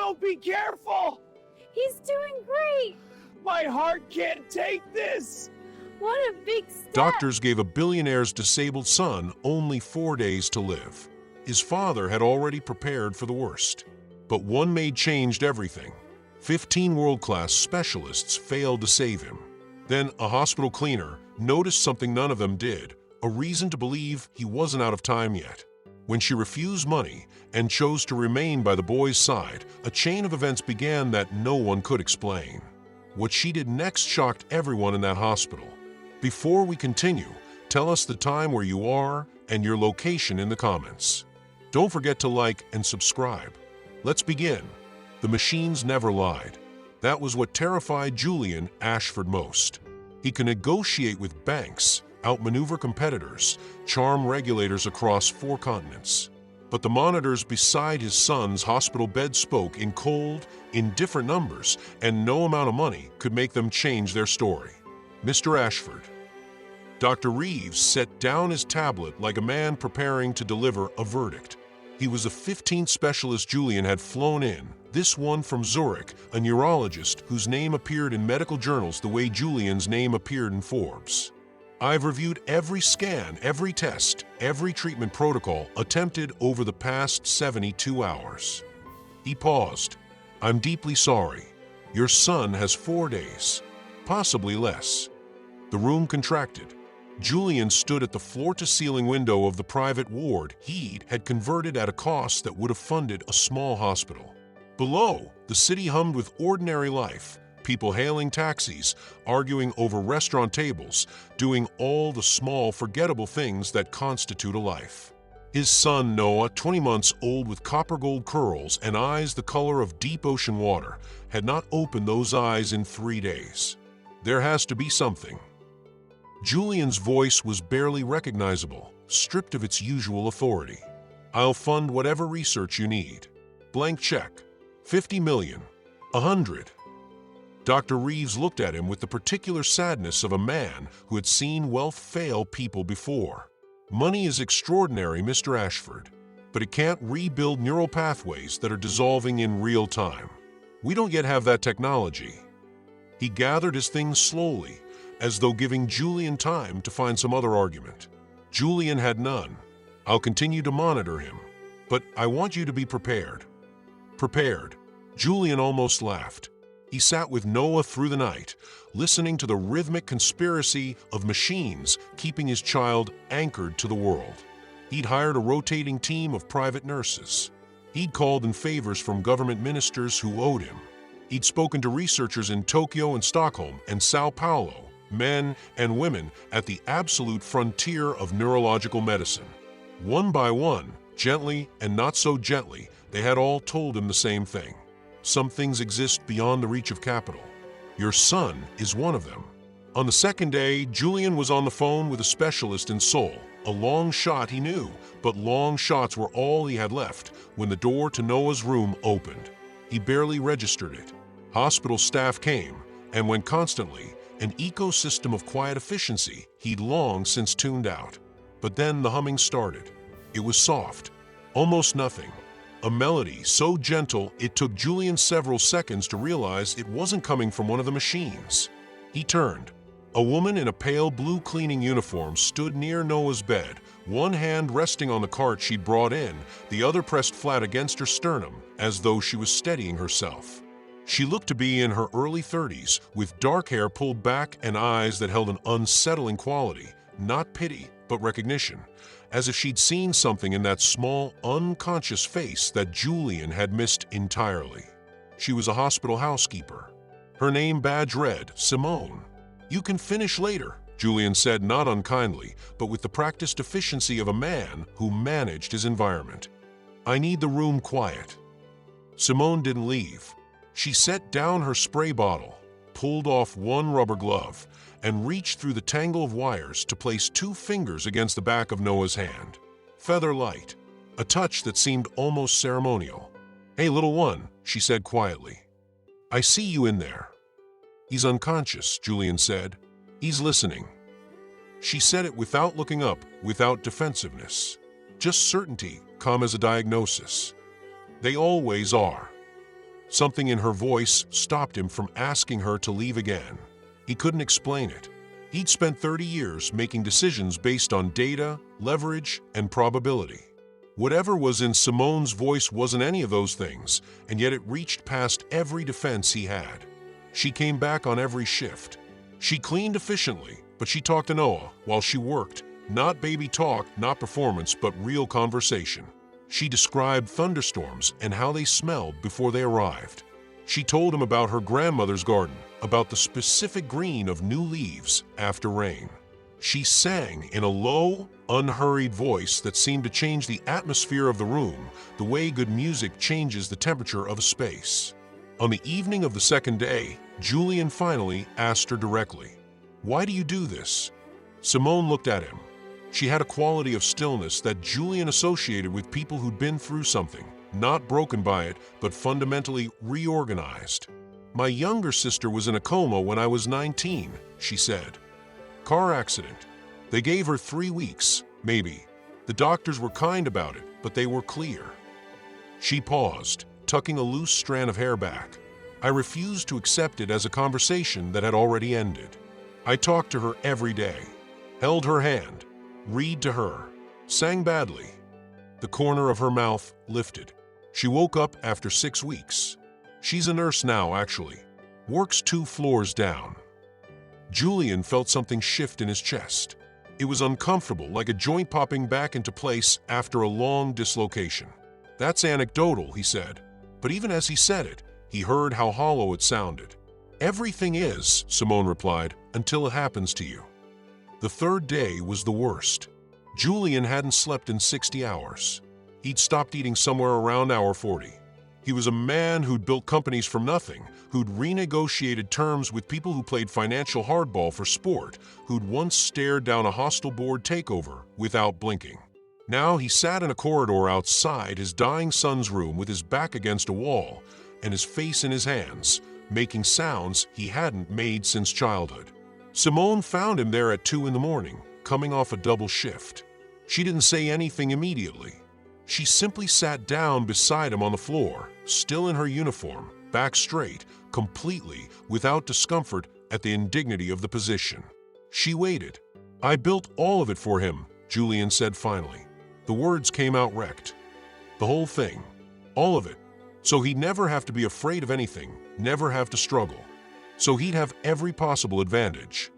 no, be careful! He's doing great! My heart can't take this! What a big step! Doctors gave a billionaire's disabled son only 4 days to live. His father had already prepared for the worst. But one maid changed everything. 15 world-class specialists failed to save him. Then a hospital cleaner noticed something none of them did, a reason to believe he wasn't out of time yet. When she refused money and chose to remain by the boy's side, a chain of events began that no one could explain. What she did next shocked everyone in that hospital. Before we continue, tell us the time where you are and your location in the comments. Don't forget to like and subscribe. Let's begin. The machines never lied. That was what terrified Julian Ashford most. He could negotiate with banks, outmaneuver competitors, charm regulators across 4 continents. But the monitors beside his son's hospital bed spoke in cold, indifferent numbers, and no amount of money could make them change their story. Mr. Ashford. Dr. Reeves set down his tablet like a man preparing to deliver a verdict. He was the 15th specialist Julian had flown in, this one from Zurich, a neurologist whose name appeared in medical journals the way Julian's name appeared in Forbes. I've reviewed every scan, every test, every treatment protocol attempted over the past 72 hours. He paused. I'm deeply sorry. Your son has 4 days, possibly less. The room contracted. Julian stood at the floor-to-ceiling window of the private ward he had converted at a cost that would have funded a small hospital. Below, the city hummed with ordinary life, people hailing taxis, arguing over restaurant tables, doing all the small, forgettable things that constitute a life. His son, Noah, 20 months old with copper-gold curls and eyes the color of deep ocean water, had not opened those eyes in 3 days. There has to be something. Julian's voice was barely recognizable, stripped of its usual authority. I'll fund whatever research you need. Blank check. 50 million. 100. Dr. Reeves looked at him with the particular sadness of a man who had seen wealth fail people before. Money is extraordinary, Mr. Ashford, but it can't rebuild neural pathways that are dissolving in real time. We don't yet have that technology. He gathered his things slowly, as though giving Julian time to find some other argument. Julian had none. I'll continue to monitor him, but I want you to be prepared. Prepared. Julian almost laughed. He sat with Noah through the night, listening to the rhythmic conspiracy of machines keeping his child anchored to the world. He'd hired a rotating team of private nurses. He'd called in favors from government ministers who owed him. He'd spoken to researchers in Tokyo and Stockholm and Sao Paulo, men and women at the absolute frontier of neurological medicine. One by one, gently and not so gently, they had all told him the same thing. Some things exist beyond the reach of capital. Your son is one of them. On the second day, Julian was on the phone with a specialist in Seoul. A long shot he knew, but long shots were all he had left when the door to Noah's room opened. He barely registered it. Hospital staff came and went constantly, an ecosystem of quiet efficiency he'd long since tuned out. But then the humming started. It was soft, almost nothing. A melody so gentle it took Julian several seconds to realize it wasn't coming from one of the machines. He turned. A woman in a pale blue cleaning uniform stood near Noah's bed, one hand resting on the cart she'd brought in, the other pressed flat against her sternum, as though she was steadying herself. She looked to be in her early 30s, with dark hair pulled back and eyes that held an unsettling quality, not pity, but recognition, as if she'd seen something in that small, unconscious face that Julian had missed entirely. She was a hospital housekeeper. Her name badge read, Simone. You can finish later, Julian said, not unkindly, but with the practiced efficiency of a man who managed his environment. I need the room quiet. Simone didn't leave. She set down her spray bottle, pulled off one rubber glove, and reached through the tangle of wires to place 2 fingers against the back of Noah's hand. Feather light, a touch that seemed almost ceremonial. Hey, little one, she said quietly. I see you in there. He's unconscious, Julian said. He's listening. She said it without looking up, without defensiveness. Just certainty, calm as a diagnosis. They always are. Something in her voice stopped him from asking her to leave again. He couldn't explain it. He'd spent 30 years making decisions based on data, leverage, and probability. Whatever was in Simone's voice wasn't any of those things, and yet it reached past every defense he had. She came back on every shift. She cleaned efficiently, but she talked to Noah while she worked. Not baby talk, not performance, but real conversation. She described thunderstorms and how they smelled before they arrived. She told him about her grandmother's garden, about the specific green of new leaves after rain. She sang in a low, unhurried voice that seemed to change the atmosphere of the room, the way good music changes the temperature of a space. On the evening of the second day, Julian finally asked her directly, "Why do you do this?" Simone looked at him. She had a quality of stillness that Julian associated with people who'd been through something, not broken by it, but fundamentally reorganized. "My younger sister was in a coma when I was 19, she said. Car accident. They gave her 3 weeks, maybe. The doctors were kind about it, but they were clear." She paused, tucking a loose strand of hair back. "I refused to accept it as a conversation that had already ended. I talked to her every day, held her hand, read to her, sang badly." The corner of her mouth lifted. She woke up after 6 weeks. She's a nurse now, actually. Works 2 floors down. Julian felt something shift in his chest. It was uncomfortable, like a joint popping back into place after a long dislocation. "That's anecdotal," he said. But even as he said it, he heard how hollow it sounded. "Everything is," Simone replied, "until it happens to you." The third day was the worst. Julian hadn't slept in 60 hours. He'd stopped eating somewhere around hour 40. He was a man who'd built companies from nothing, who'd renegotiated terms with people who played financial hardball for sport, who'd once stared down a hostile board takeover without blinking. Now he sat in a corridor outside his dying son's room with his back against a wall and his face in his hands, making sounds he hadn't made since childhood. Simone found him there at 2 in the morning, coming off a double shift. She didn't say anything immediately. She simply sat down beside him on the floor, still in her uniform, back straight, completely without discomfort at the indignity of the position. She waited. "I built all of it for him," Julian said finally. The words came out wrecked. "The whole thing. All of it. So he'd never have to be afraid of anything, never have to struggle. So he'd have every possible advantage."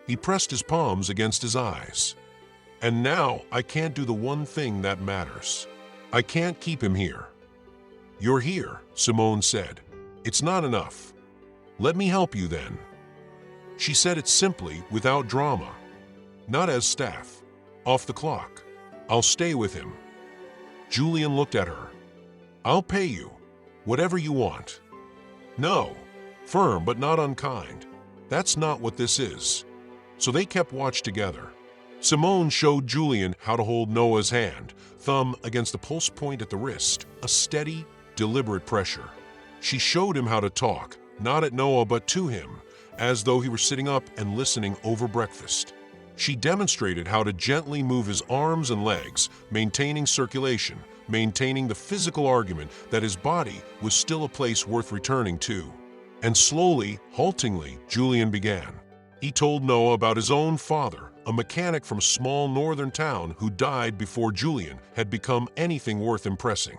He pressed his palms against his eyes. "And now I can't do the one thing that matters. I can't keep him here." "You're here," Simone said. "It's not enough. Let me help you then." She said it simply, without drama. "Not as staff. Off the clock. I'll stay with him." Julian looked at her. "I'll pay you. Whatever you want." "No." Firm but not unkind. "That's not what this is." So they kept watch together. Simone showed Julian how to hold Noah's hand, thumb against the pulse point at the wrist, a steady, deliberate pressure. She showed him how to talk, not at Noah but to him, as though he were sitting up and listening over breakfast. She demonstrated how to gently move his arms and legs, maintaining circulation, maintaining the physical argument that his body was still a place worth returning to. And slowly, haltingly, Julian began. He told Noah about his own father, a mechanic from a small northern town who died before Julian had become anything worth impressing.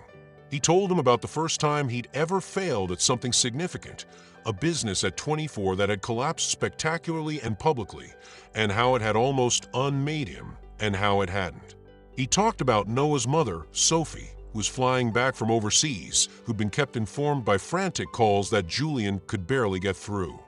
He told him about the first time he'd ever failed at something significant, a business at 24 that had collapsed spectacularly and publicly, and how it had almost unmade him, and how it hadn't. He talked about Noah's mother, Sophie, who was flying back from overseas, who'd been kept informed by frantic calls that Julian could barely get through.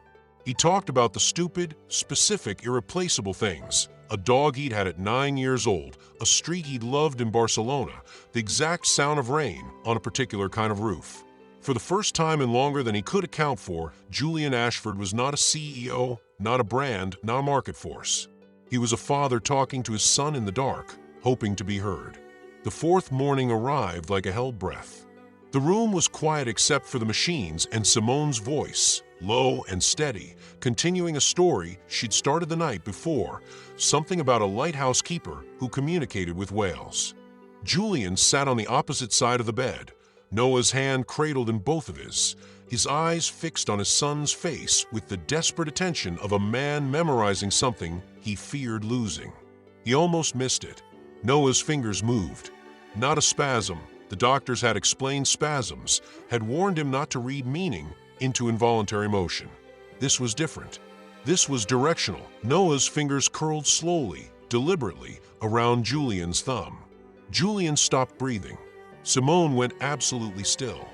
He talked about the stupid, specific, irreplaceable things, a dog he'd had at 9 years old, a street he'd loved in Barcelona, the exact sound of rain on a particular kind of roof. For the first time in longer than he could account for, Julian Ashford was not a CEO, not a brand, not a market force. He was a father talking to his son in the dark, hoping to be heard. The fourth morning arrived like a held breath. The room was quiet except for the machines and Simone's voice, low and steady, continuing a story she'd started the night before, something about a lighthouse keeper who communicated with whales. Julian sat on the opposite side of the bed, Noah's hand cradled in both of his eyes fixed on his son's face with the desperate attention of a man memorizing something he feared losing. He almost missed it. Noah's fingers moved. Not a spasm. The doctors had explained spasms, had warned him not to read meaning into involuntary motion. This was different. This was directional. Noah's fingers curled slowly, deliberately, around Julian's thumb. Julian stopped breathing. Simone went absolutely still.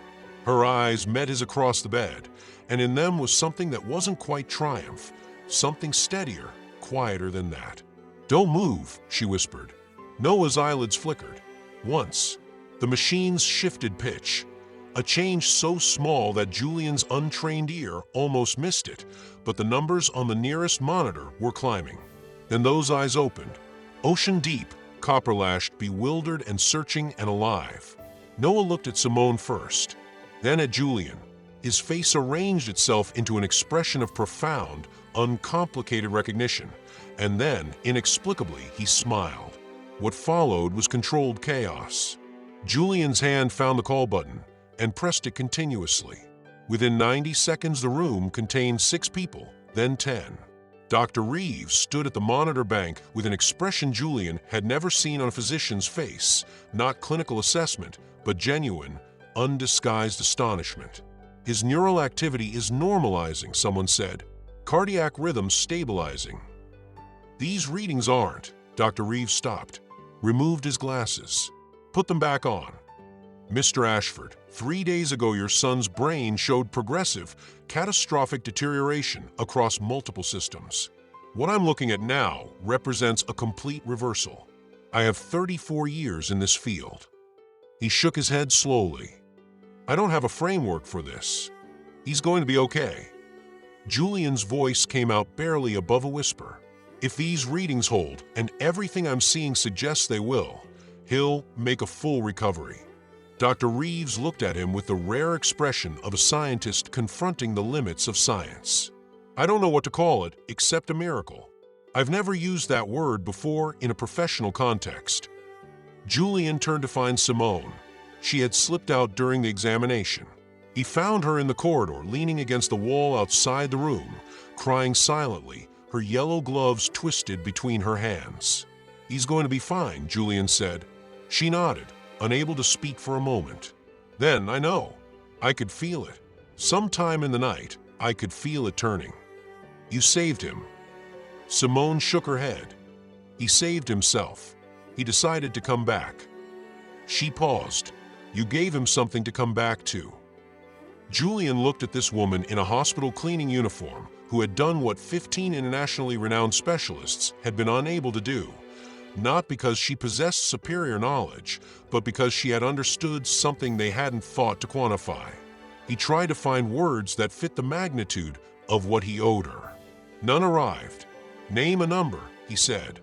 Her eyes met his across the bed, and in them was something that wasn't quite triumph, something steadier, quieter than that. "Don't move," she whispered. Noah's eyelids flickered. Once. The machines shifted pitch. A change so small that Julian's untrained ear almost missed it, but the numbers on the nearest monitor were climbing. Then those eyes opened. Ocean deep, copper-lashed, bewildered and searching and alive. Noah looked at Simone first, then at Julian. His face arranged itself into an expression of profound, uncomplicated recognition, and then, inexplicably, he smiled. What followed was controlled chaos. Julian's hand found the call button and pressed it continuously. Within 90 seconds, the room contained 6 people, then 10. Dr. Reeves stood at the monitor bank with an expression Julian had never seen on a physician's face, not clinical assessment, but genuine, undisguised astonishment. "His neural activity is normalizing," someone said. "Cardiac rhythm stabilizing." "These readings aren't." Dr. Reeves stopped, removed his glasses. "Put them back on." "Mr. Ashford, 3 days ago your son's brain showed progressive, catastrophic deterioration across multiple systems. What I'm looking at now represents a complete reversal. I have 34 years in this field." He shook his head slowly. "I don't have a framework for this. He's going to be okay." Julian's voice came out barely above a whisper. "If these readings hold, and everything I'm seeing suggests they will, he'll make a full recovery." Dr. Reeves looked at him with the rare expression of a scientist confronting the limits of science. "I don't know what to call it except a miracle. I've never used that word before in a professional context." Julian turned to find Simone. She had slipped out during the examination. He found her in the corridor, leaning against the wall outside the room, crying silently, her yellow gloves twisted between her hands. "He's going to be fine," Julian said. She nodded, unable to speak for a moment. "Then, I know. I could feel it. Sometime in the night, I could feel it turning." "You saved him." Simone shook her head. "He saved himself. He decided to come back." She paused. "You gave him something to come back to." Julian looked at this woman in a hospital cleaning uniform who had done what 15 internationally renowned specialists had been unable to do, not because she possessed superior knowledge, but because she had understood something they hadn't thought to quantify. He tried to find words that fit the magnitude of what he owed her. None arrived. "Name a number," he said.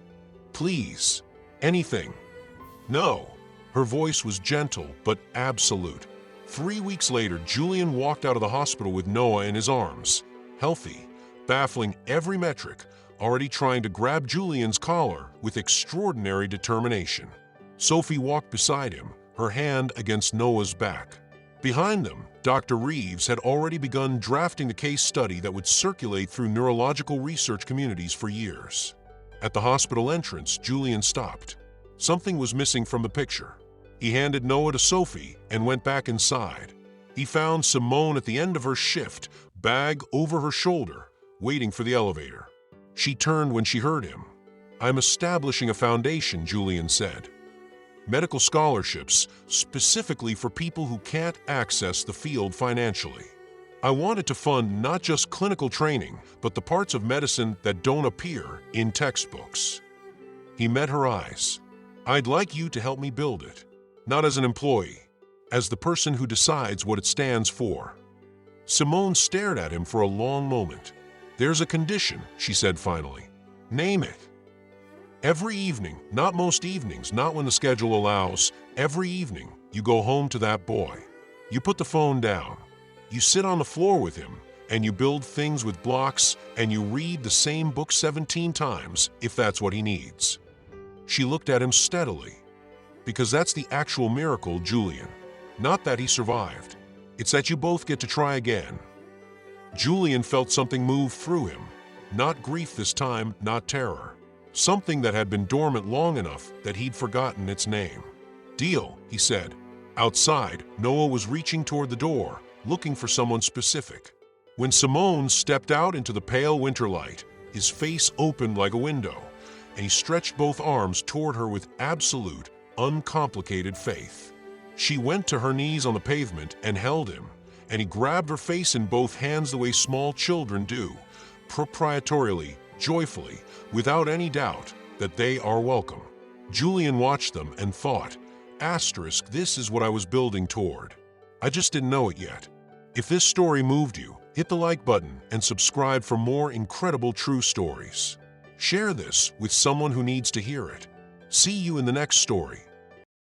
"Please. Anything." "No." Her voice was gentle but absolute. 3 weeks later, Julian walked out of the hospital with Noah in his arms, healthy, baffling every metric, already trying to grab Julian's collar with extraordinary determination. Sophie walked beside him, her hand against Noah's back. Behind them, Dr. Reeves had already begun drafting the case study that would circulate through neurological research communities for years. At the hospital entrance, Julian stopped. Something was missing from the picture. He handed Noah to Sophie and went back inside. He found Simone at the end of her shift, bag over her shoulder, waiting for the elevator. She turned when she heard him. "I'm establishing a foundation," Julian said. "Medical scholarships, specifically for people who can't access the field financially. I wanted to fund not just clinical training, but the parts of medicine that don't appear in textbooks." He met her eyes. "I'd like you to help me build it, not as an employee, as the person who decides what it stands for." Simone stared at him for a long moment. "There's a condition," she said finally. "Name it." "Every evening, not most evenings, not when the schedule allows, every evening, you go home to that boy. You put the phone down. You sit on the floor with him, and you build things with blocks, and you read the same book 17 times if that's what he needs." She looked at him steadily. "Because that's the actual miracle, Julian. Not that he survived. It's that you both get to try again. Julian felt something move through him. Not grief this time, not terror. Something that had been dormant long enough that he'd forgotten its name. "Deal," he said. Outside, Noah was reaching toward the door, looking for someone specific. When Simone stepped out into the pale winter light, his face opened like a window, and he stretched both arms toward her with absolute, uncomplicated faith. She went to her knees on the pavement and held him, and he grabbed her face in both hands the way small children do, proprietorially, joyfully, without any doubt that they are welcome. Julian watched them and thought, this is what I was building toward. I just didn't know it yet. If this story moved you, hit the like button and subscribe for more incredible true stories. Share this with someone who needs to hear it. See you in the next story.